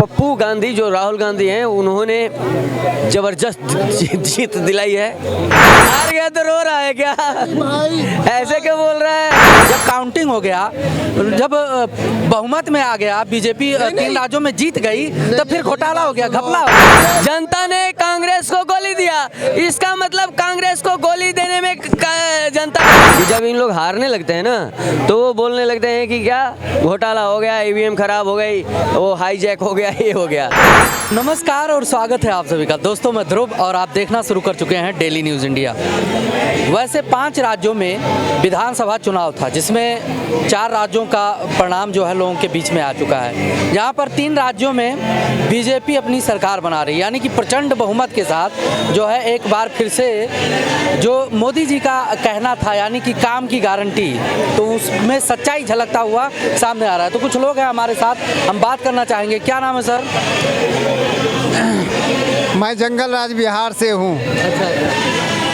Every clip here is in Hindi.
पप्पू गांधी जो राहुल गांधी हैं उन्होंने जबरदस्त जीत दिलाई है। हार गया तो रो रहा है क्या? ऐसे क्यों बोल रहा है? जब काउंटिंग हो गया, जब बहुमत में आ गया, बीजेपी 3 राज्यों में जीत गई, तब फिर घोटाला हो गया, घपला हो गया। जनता ने कांग्रेस को गोली दिया, इसका मतलब कांग्रेस को गोली देने में जनता। जब इन लोग हारने लगते हैं ना तो वो बोलने लगते हैं कि क्या घोटाला हो गया, ईवीएम खराब हो गई, वो हाईजैक हो गया, ये हो गया। नमस्कार और स्वागत है आप सभी का। दोस्तों मैं ध्रुव और आप देखना शुरू कर चुके हैं डेली न्यूज़ इंडिया। वैसे 5 राज्यों में विधानसभा चुनाव था, जिसमें 4 राज्यों का परिणाम जो है लोगों के बीच में आ चुका है। यहाँ पर 3 राज्यों में बीजेपी अपनी सरकार बना रही है, यानी कि प्रचंड बहुमत के साथ जो है एक बार फिर से जो मोदी जी का कहना था, यानी कि काम की गारंटी, तो उसमें सच्चाई झलकता हुआ सामने आ रहा है। तो कुछ लोग हैं हमारे साथ, हम बात करना चाहेंगे। क्या नाम है सर? मैं जंगल राज बिहार से हूँ।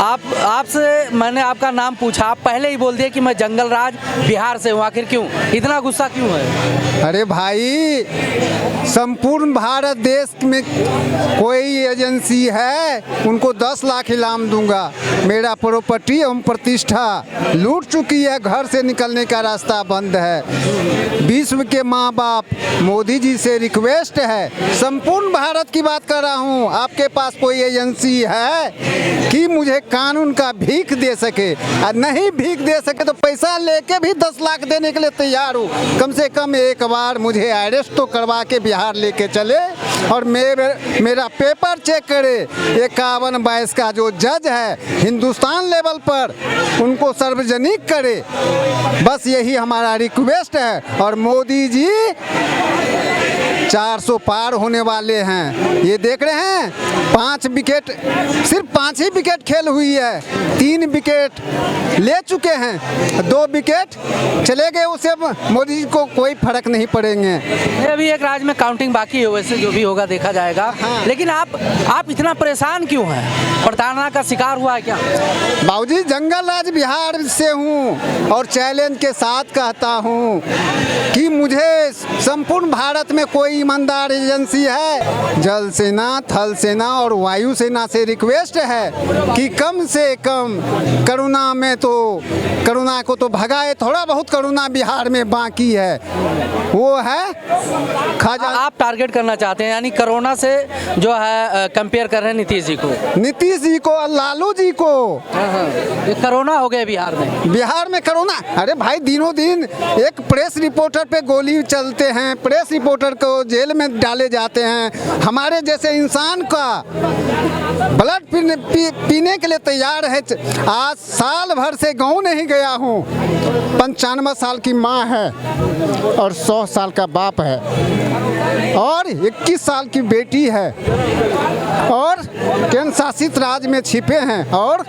आपसे मैंने आपका नाम पूछा, आप पहले ही बोल दिए कि मैं जंगल राज बिहार से हूँ। आखिर क्यों इतना गुस्सा क्यों है? अरे भाई, संपूर्ण भारत देश में कोई एजेंसी है उनको 10 लाख इनाम दूंगा। मेरा प्रॉपर्टी एवं प्रतिष्ठा लूट चुकी है, घर से निकलने का रास्ता बंद है। विश्व के माँ बाप मोदी जी से रिक्वेस्ट है, संपूर्ण भारत की बात कर रहा हूँ, आपके पास कोई एजेंसी है कि मुझे कानून का भीख दे सके? और नहीं भीख दे सके तो पैसा लेके भी 10 लाख देने के लिए तैयार हूँ। कम से कम एक बार मुझे अरेस्ट तो करवा के बिहार लेके चले और मेरा पेपर चेक करे। 51-22 का जो जज है हिंदुस्तान लेवल पर, उनको सार्वजनिक करे। बस यही हमारा रिक्वेस्ट है। और मोदी जी 400 पार होने वाले हैं, ये देख रहे हैं। 5 विकेट, सिर्फ 5 ही विकेट खेल हुई है, 3 विकेट ले चुके हैं, 2 विकेट चले गए, उसे मोदी जी को कोई फर्क नहीं पड़ेंगे। अभी एक राज्य में काउंटिंग बाकी है, वैसे जो भी होगा देखा जाएगा। हाँ। लेकिन आप इतना परेशान क्यों हैं? प्रताड़ना का शिकार हुआ है क्या? बाबूजी, जंगल राज बिहार से हूँ और चैलेंज के साथ कहता हूँ कि मुझे संपूर्ण भारत में कोई ईमानदार एजेंसी है, जल सेना, थल सेना और वायु सेना से रिक्वेस्ट है कि कम से कम करुणा को तो भगाए। थोड़ा बहुत करुणा बिहार में बाकी है, वो है खजाना। आप टारगेट करना चाहते हैं, यानी कोरोना से जो है कंपेयर कर रहे हैं नीतीश जी को? नीतीश जी को और लालू जी को। ये कोरोना हो गया बिहार में। बिहार में कोरोना? अरे भाई, दिनों दिन एक प्रेस रिपोर्टर पे गोली चलते हैं, प्रेस रिपोर्टर को जेल में डाले जाते हैं। हमारे जैसे इंसान का ब्लड पीने के लिए तैयार है। आज साल भर से गाँव नहीं गया हूँ। 95 साल की माँ है और 100 साल का बाप है और 21 साल की बेटी है और केंद्र शासित राज्य में छिपे हैं और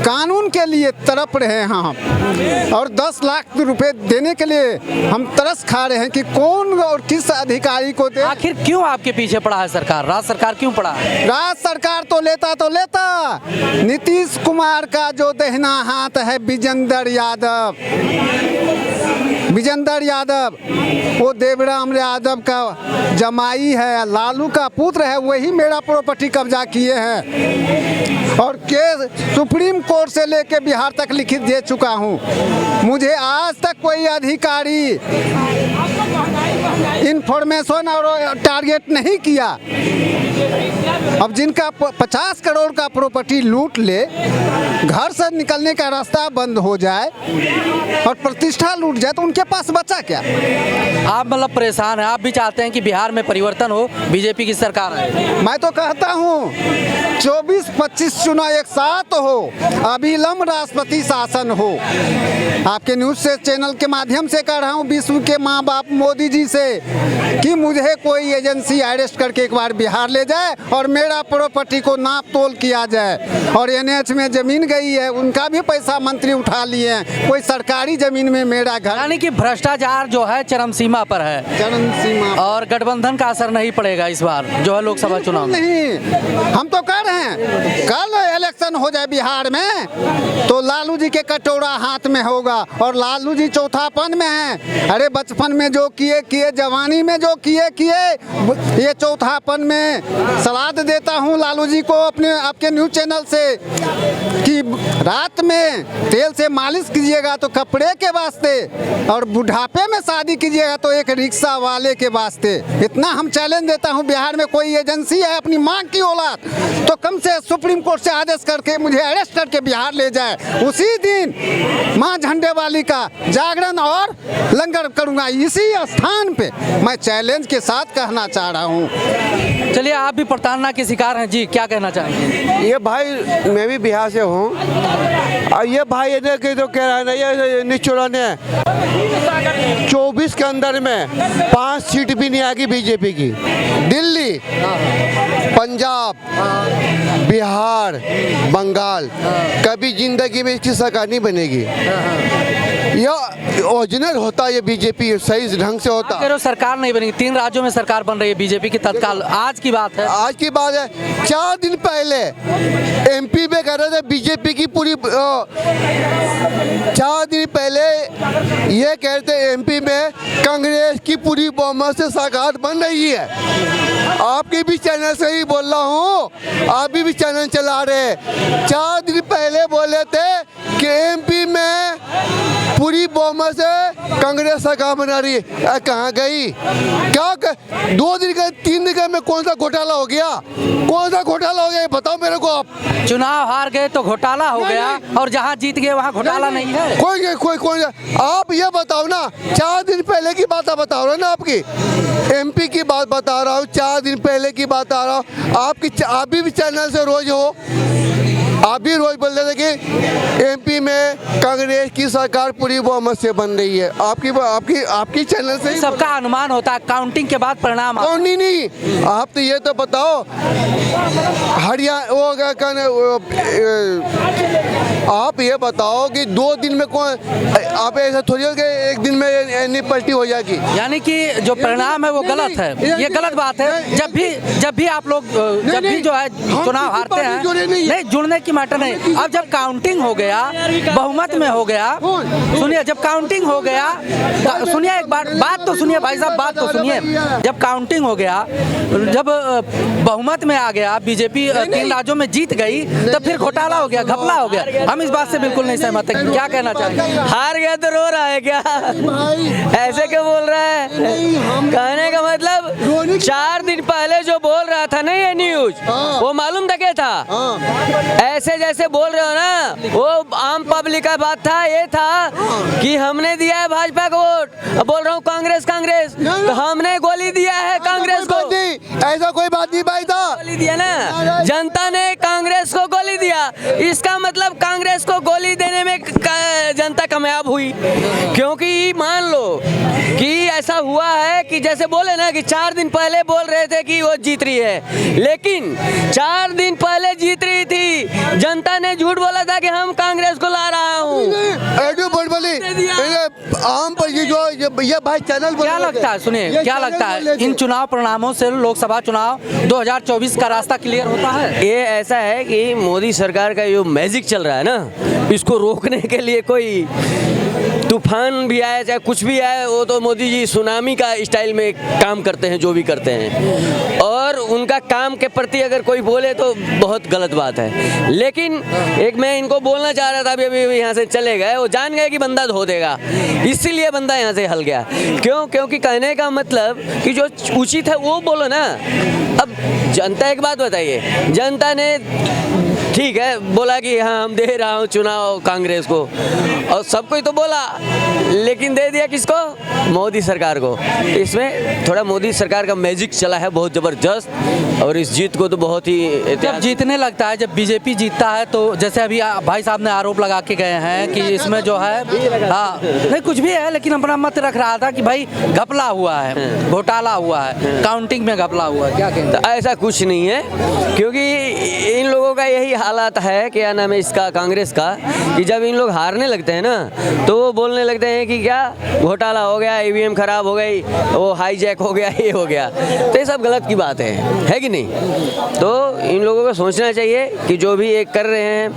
कानून के लिए तड़प रहे हैं हम। और 10 लाख रुपए देने के लिए हम तरस खा रहे हैं कि कौन और किस अधिकारी को दे। आखिर क्यों आपके पीछे पड़ा है सरकार? राज्य सरकार क्यों पड़ा है? राज्य सरकार तो लेता नीतीश कुमार का जो दाहिना हाथ है विजेंद्र यादव, वो देवराम यादव का जमाई है, लालू का पुत्र है, वही मेरा प्रॉपर्टी कब्जा किए हैं और केस सुप्रीम कोर्ट से लेके बिहार तक लिखित दे चुका हूँ। मुझे आज तक कोई अधिकारी इन्फॉर्मेशन और टारगेट नहीं किया। अब जिनका 50 करोड़ का प्रॉपर्टी लूट ले, घर से निकलने का रास्ता बंद हो जाए और प्रतिष्ठा लूट जाए, तो उनके पास बचा क्या? आप मतलब परेशान हैं, आप भी चाहते हैं कि बिहार में परिवर्तन हो, बीजेपी की सरकार आए? मैं तो कहता हूँ 24-25 चुनाव एक साथ हो, अभिलंब राष्ट्रपति शासन हो। आपके न्यूज़ से चैनल के माध्यम से कह रहा हूँ विश्व के माँ बाप मोदी जी से कि मुझे कोई एजेंसी अरेस्ट करके एक बार बिहार ले जाए और मेरा प्रॉपर्टी को नाप तोल किया जाए। और NH में जमीन गई है, उनका भी पैसा मंत्री उठा लिए हैं। कोई सरकारी जमीन में मेरा घर, यानी कि भ्रष्टाचार जो है चरम सीमा पर है चरम सीमा। और गठबंधन का असर नहीं पड़ेगा इस बार जो है लोकसभा चुनाव में। नहीं, हम तो कह रहे हैं कल इलेक्शन हो जाए बिहार में तो लालू जी के कटोरा हाथ में होगा और लालू जी चौथापन में हैं। अरे बचपन में जो किए, जवानी में जो किए, ये चौथापन में सलाद देता हूँ लालू जी को अपने आपके न्यूज़ चैनल से कि रात में तेल से मालिश कीजिएगा तो कपड़े के वास्ते और बुढ़ापे में शादी कीजिएगा तो एक रिक्शा वाले के वास्ते। इतना हम चैलेंज देता हूँ, बिहार में कोई एजेंसी है अपनी माँ की औलाद तो कम से सुप्रीम कोर्ट से आदेश करके मुझे अरेस्ट करके बिहार ले जाए। उसी दिन माँ झंडे वाली का जागरण और लंगर करूँगा इसी स्थान पे। मैं चैलेंज के साथ कहना चाह रहा हूँ। चलिए, आप भी प्रताड़ना के शिकार हैं जी, क्या कहना चाहेंगे? ये भाई मैं भी बिहार से हूँ और ये भाई इन्हें के तो कह रहा है ना, ये निचोड़ा ने 24 के अंदर में 5 सीट भी नहीं आएगी बीजेपी की। दिल्ली, पंजाब, बिहार, बंगाल, कभी जिंदगी में इसकी सरकार नहीं बनेगी। यह ओरिजिनल होता, ये बीजेपी सही ढंग से होता। कह रहे हो सरकार नहीं बनेगी, 3 राज्यों में सरकार बन रही है बीजेपी की तत्काल। आज की बात है, आज की बात है, 4 दिन पहले MP में कह रहे थे बीजेपी की पूरी 4 दिन पहले ये कहते MP में कांग्रेस की पूरी बहुमत से सरकार बन रही है। आपके भी चैनल से ही बोल रहा हूँ, आप भी चैनल चला रहे। 4 दिन पहले बोले थे कि MP में पूरी बहुमत से कांग्रेस सरकार बना रही है। कहाँ गई? क्या 2 दिन का 3 दिन का में कौन सा घोटाला हो गया? कौन सा घोटाला हो गया बताओ मेरे को आप। चुनाव हार गए तो घोटाला हो गया और जहां जीत गए वहां घोटाला नहीं है। कोई आप ये बताओ ना, 4 दिन पहले की बात बताओ रहे ना, आपकी MP की बात बता रहा हूँ, 4 दिन पहले की बात आ रहा हूँ। आप भी चैनल से रोज हो, आप भी रोज बोल रहे थे कि MP में कांग्रेस की सरकार पूरी बहुमत से बन रही है। आपकी चैनल से सबका अनुमान होता है, काउंटिंग के बाद परिणाम। नहीं, आप तो ये तो बताओ हरियाणा वो क्या कहने, आप ये बताओ कि 2 दिन में कौन, आप ऐसा थोड़ी हो कि 1 दिन में इतनी पलटी हो जाएगी। यानी कि जो परिणाम है वो गलत है, ये गलत बात है। जब भी आप लोग जब भी जो है चुनाव हारते हैं, नहीं जुड़ने की मैटर नहीं। अब जब काउंटिंग हो गया, बहुमत में हो गया, सुनिए, जब काउंटिंग हो गया, सुनिए एक बात तो सुनिए भाई साहब, बात तो सुनिए। जब काउंटिंग हो गया, जब बहुमत में आ गया, बीजेपी 3 राज्यों में जीत गई, तो फिर घोटाला हो गया, घपला हो गया। हम इस बात से बिल्कुल नहीं सहमत है। क्या कहना चाहेंगे? हार गया तो रो रहा है क्या? ऐसे क्यों बोल रहा है? कहने का मतलब 4 दिन पहले जो बोल रहा था ना ये न्यूज, वो मालूम था क्या था? ऐसे जैसे बोल रहे हो ना, वो आम पब्लिक का बात था। ये था कि हमने दिया है भाजपा को वोट, बोल रहा हूँ कांग्रेस तो हमने गोली दिया है कांग्रेस को। ऐसा कोई बात नहीं भाई था, गोली दिया ना, जनता ने कांग्रेस को गोली दिया। इसका मतलब कांग्रेस को गोली देने में जनता कामयाब हुई। क्योंकि मान लो कि ऐसा हुआ है कि जैसे बोले ना कि 4 दिन पहले बोल रहे थे कि वो जीत रही है, लेकिन 4 दिन पहले जीत रही थी, जनता ने झूठ बोला था कि हम कांग्रेस को ला रहा हूँ। आम पर ये भाई चैनल क्या लगता है, सुनिए क्या लगता है, इन चुनाव परिणामों से लोकसभा चुनाव 2024 का रास्ता क्लियर होता है? ये ऐसा है कि मोदी सरकार का जो मैजिक चल रहा है ना, इसको रोकने के लिए कोई तूफान भी आए चाहे कुछ भी आए, वो तो मोदी जी सुनामी का स्टाइल में काम करते हैं, जो भी करते हैं। और उनका काम के प्रति अगर कोई बोले तो बहुत गलत बात है। लेकिन एक मैं इनको बोलना चाह रहा था, अभी यहाँ से चले गए, वो जान गए कि बंदा धो देगा, इसीलिए बंदा यहाँ से हल गया। क्योंकि कहने का मतलब कि जो उचित है वो बोलो ना। अब जनता, एक बात बताइए, जनता ने ठीक है बोला कि हाँ हम दे रहा हूँ चुनाव कांग्रेस को, और सबको ही तो बोला, लेकिन दे दिया किसको? मोदी सरकार को। इसमें थोड़ा मोदी सरकार का मैजिक चला है बहुत ज़बरदस्त। और इस जीत को तो बहुत ही जब जीतने लगता है, जब बीजेपी जीतता है तो जैसे अभी भाई साहब ने आरोप लगा के गए हैं कि इसमें जो है हाँ नहीं कुछ भी है, लेकिन अपना मत रख रहा था कि भाई घपला हुआ है, घोटाला हुआ है, काउंटिंग में घपला हुआ है, क्या कहते हैं? ऐसा कुछ नहीं है, क्योंकि इन लोगों का यही हालात है, क्या नाम है इसका, कांग्रेस का, कि जब इन लोग हारने लगते हैं ना तो वो बोलने लगते हैं कि क्या घोटाला हो गया, ईवीएम खराब हो गई, वो हाईजैक हो गया, ये हो गया। तो ये सब गलत की बात है कि नहीं? तो इन लोगों को सोचना चाहिए कि जो भी ये कर रहे हैं,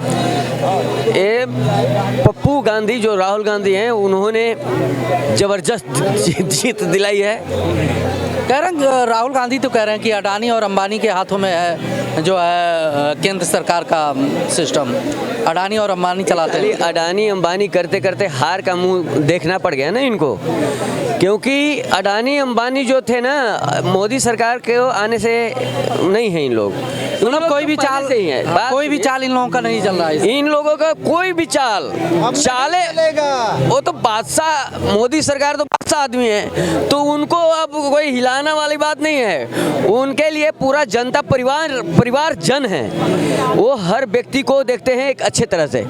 ये पप्पू गांधी जो राहुल गांधी हैं उन्होंने ज़बरदस्त जीत दिलाई है। कह रहे हैं राहुल गांधी तो कह रहे हैं कि अडानी और अंबानी के हाथों में है जो है केंद्र सरकार का सिस्टम, अडानी और अंबानी चलाते हैं। अडानी अंबानी करते करते हार का मुंह देखना पड़ गया ना इनको, क्योंकि अडानी अंबानी जो थे ना मोदी सरकार के आने से नहीं है इन लोग, मतलब कोई भी चाल से ही है, कोई भी चाल इन लोगों का नहीं चल रहा है। इन लोगों का कोई भी चाले वो तो बादशाह, मोदी सरकार तो बादशाह आदमी है, तो उनको अब कोई हिलाना वाली बात नहीं है। उनके लिए पूरा जनता परिवार जन है, वो हर व्यक्ति को देखते हैं एक अच्छे तरह से।